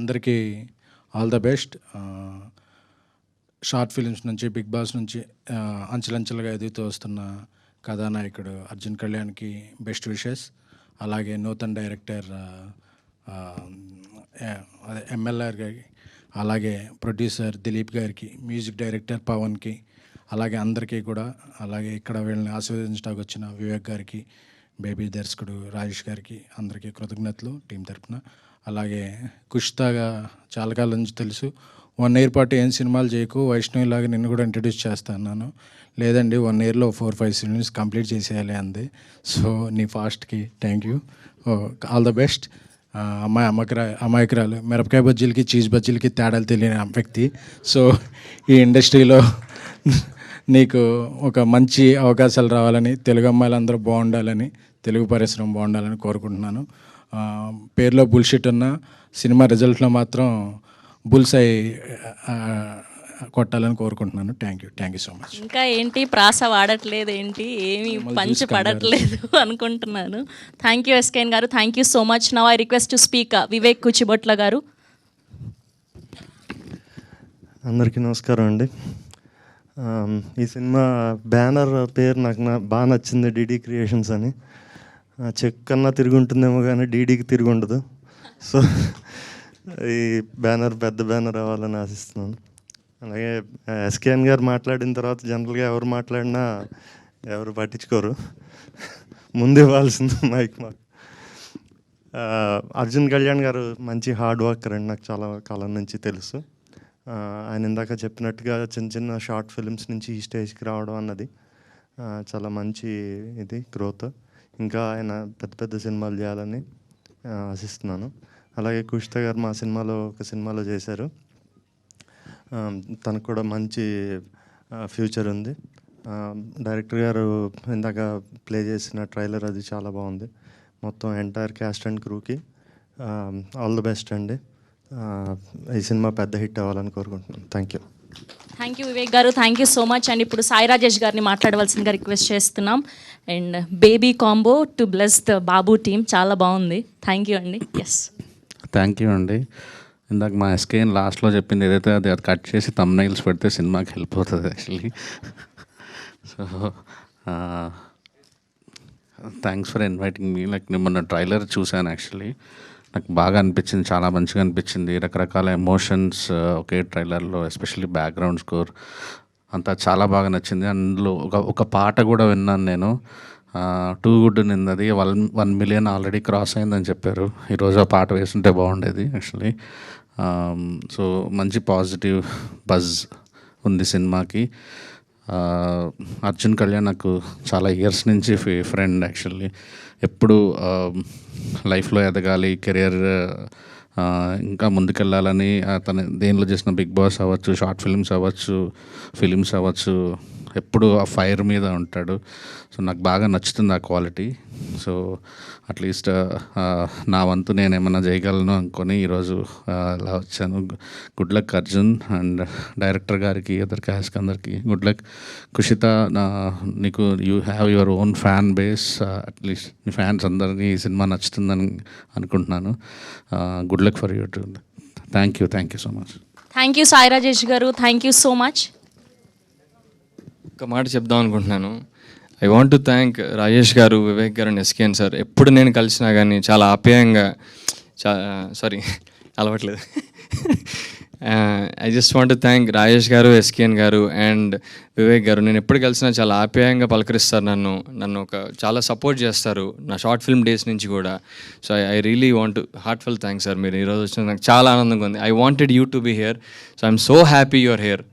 అందరికీ all the best. Short films నుంచి, big boss నుంచి అంచెలంచెలుగా ఎదుగుతూ వస్తున్న కథానాయకుడు అర్జున్ కళ్యాణ్కి బెస్ట్ విషెస్. అలాగే నూతన్ డైరెక్టర్ అదే ఎంఎల్ఆర్ గారికి, అలాగే ప్రొడ్యూసర్ దిలీప్ గారికి, మ్యూజిక్ డైరెక్టర్ పవన్కి, అలాగే అందరికీ కూడా, అలాగే ఇక్కడ వీళ్ళని ఆశీర్వదించడానికి వచ్చిన వివేక్ గారికి, బేబీ దర్శకుడు రాజేష్ గారికి అందరికీ కృతజ్ఞతలు టీం తరఫున. అలాగే కుష్తాగా చాలా కాలం నుంచి తెలుసు. 1 year పాటు ఏం సినిమాలు చేయకు, వైష్ణవిలాగా నిన్ను కూడా ఇంట్రడ్యూస్ చేస్తాను. లేదండి 1 yearలో 4-5 సినిమాస్ కంప్లీట్ చేసేయాలి అంది. సో నీ ఫాస్ట్కి thank you, all the best. అమాయకురాలు, మిరపకాయ బజ్జీలకి చీజ్ బజ్జీలకి తేడాలు తెలియని వ్యక్తి. సో ఈ ఇండస్ట్రీలో నీకు ఒక మంచి అవకాశాలు రావాలని, తెలుగు అమ్మాయిలందరూ బాగుండాలని, తెలుగు పరిశ్రమ బాగుండాలని కోరుకుంటున్నాను. పేరులో బుల్షిట్ ఉన్న సినిమా రిజల్ట్లో మాత్రం బుల్సై కొట్టాలని కోరుకుంటున్నాను. Thank you so much. ఇంకా ఏంటి ప్రాస వాడట్లేదు, ఏంటి ఏమి పంచి పడట్లేదు అనుకుంటున్నాను. Thank you SKN garu, thank you so much. Now I request to speak Vivek Kuchibotla garu. అందరికీ నమస్కారం అండి. ఈ సినిమా బ్యానర్ పేరు నాకు బాగా నచ్చింది, డీడీ క్రియేషన్స్ అని. చెక్ కన్నా తిరిగి ఉంటుందేమో కానీ డీడీకి తిరిగి ఉండదు. సో ఈ బ్యానర్ పెద్ద బ్యానర్ అవ్వాలని ఆశిస్తున్నాను. అలాగే ఎస్కేఎన్ గారు మాట్లాడిన తర్వాత జనరల్గా ఎవరు మాట్లాడినా ఎవరు పట్టించుకోరు, ముందు ఇవ్వాల్సింది మైక్ మాకు. అర్జున్ కళ్యాణ్ గారు మంచి హార్డ్ వర్కర్ అండి, నాకు చాలా కాలం నుంచి తెలుసు. ఆయన ఇందాక చెప్పినట్టుగా చిన్న చిన్న షార్ట్ ఫిల్మ్స్ నుంచి ఈ స్టేజ్కి రావడం అన్నది చాలా మంచి ఇది గ్రోత్. ఇంకా ఆయన పెద్ద పెద్ద సినిమాలు చేయాలని ఆశిస్తున్నాను. అలాగే కుష్తా గారు మా సినిమాలో ఒక సినిమాలో చేశారు, తనకు కూడా మంచి ఫ్యూచర్ ఉంది. డైరెక్టర్ గారు ఇందాక ప్లే చేసిన ట్రైలర్ అది చాలా బాగుంది. మొత్తం ఎంటైర్ క్యాస్ట్ అండ్ క్రూకి ఆల్ ది బెస్ట్ అండి. ఈ సినిమా పెద్ద హిట్ అవ్వాలని కోరుకుంటున్నాను. థ్యాంక్ యూ వివేక్ గారు, thank you so much. And ఇప్పుడు సాయి రాజేష్ గారిని మాట్లాడవలసిందిగా రిక్వెస్ట్ చేస్తున్నాం. And baby combo to bless the Babu team, చాలా బాగుంది. థ్యాంక్ యూ అండి. ఎస్, థ్యాంక్ యూ అండి. ఇందాక మా ఎస్కేఎన్ లాస్ట్లో చెప్పింది ఏదైతే అది కట్ చేసి థంబ్నెయిల్స్ పెడితే సినిమాకి హెల్ప్ అవుతుంది actually. So thanks for inviting me. Like నేను మొన్న ట్రైలర్ చూశాను యాక్చువల్లీ, నాకు బాగా అనిపించింది, చాలా మంచిగా అనిపించింది. రకరకాల ఎమోషన్స్ ఒకే ట్రైలర్లో, ఎస్పెషల్లీ బ్యాక్గ్రౌండ్ స్కోర్ అంతా చాలా బాగా నచ్చింది. అందులో ఒక పాట కూడా విన్నాను నేను, టూ గుడ్ నిందది 1 million ఆల్రెడీ క్రాస్ అయిందని చెప్పారు. ఈరోజు ఆ పాట వేస్తుంటే బాగుండేది యాక్చువల్లీ. సో మంచి పాజిటివ్ బజ్ ఉంది సినిమాకి. అర్జున్ కళ్యాణ్ నాకు చాలా ఇయర్స్ నుంచి ఫ్రెండ్ యాక్చువల్లీ. ఎప్పుడు లైఫ్లో ఎదగాలి, కెరియర్ ఇంకా ముందుకెళ్ళాలని తను దేనిలో చేసిన బిగ్ బాస్ అవ్వచ్చు, షార్ట్ ఫిల్మ్స్ అవ్వచ్చు, ఫిలిమ్స్ అవ్వచ్చు, ఎప్పుడు ఆ ఫైర్ మీద ఉంటాడు. సో నాకు బాగా నచ్చుతుంది ఆ క్వాలిటీ. సో అట్లీస్ట్ నా వంతు నేను ఏమన్నా చేయగలను అనుకొని ఈరోజు ఇలా వచ్చాను. Good luck Arjun, and director గారికి, అదర్ క్యాస్ట్ అందరికీ గుడ్ లక్. కుషిత, నీకు you have your own fan base, at least me fans అందరినీ ఈ సినిమా నచ్చుతుందని అనుకుంటున్నాను. Good luck for you to. Thank you so much. Thank you Sai Rajesh గారు, థ్యాంక్ యూ సో మచ్. ఒక మాట చెప్దాం అనుకుంటున్నాను. I want to thank Rajesh గారు, వివేక్ గారు అండ్ ఎస్కేఎన్ సార్. ఎప్పుడు నేను కలిసినా కానీ చాలా ఆప్యాయంగా, సారీ అలవట్లేదు. I just want to thank Rajesh garu, SKN గారు అండ్ వివేక్ గారు. నేను ఎప్పుడు కలిసినా చాలా ఆప్యాయంగా పలకరిస్తారు నన్ను ఒక చాలా సపోర్ట్ చేస్తారు నా షార్ట్ ఫిల్మ్ డేస్ నుంచి కూడా. So I really want heartful thanks sir. మీరు ఈరోజు వచ్చిన నాకు చాలా ఆనందంగా ఉంది. I wanted you to be here, so I'm so happy your here.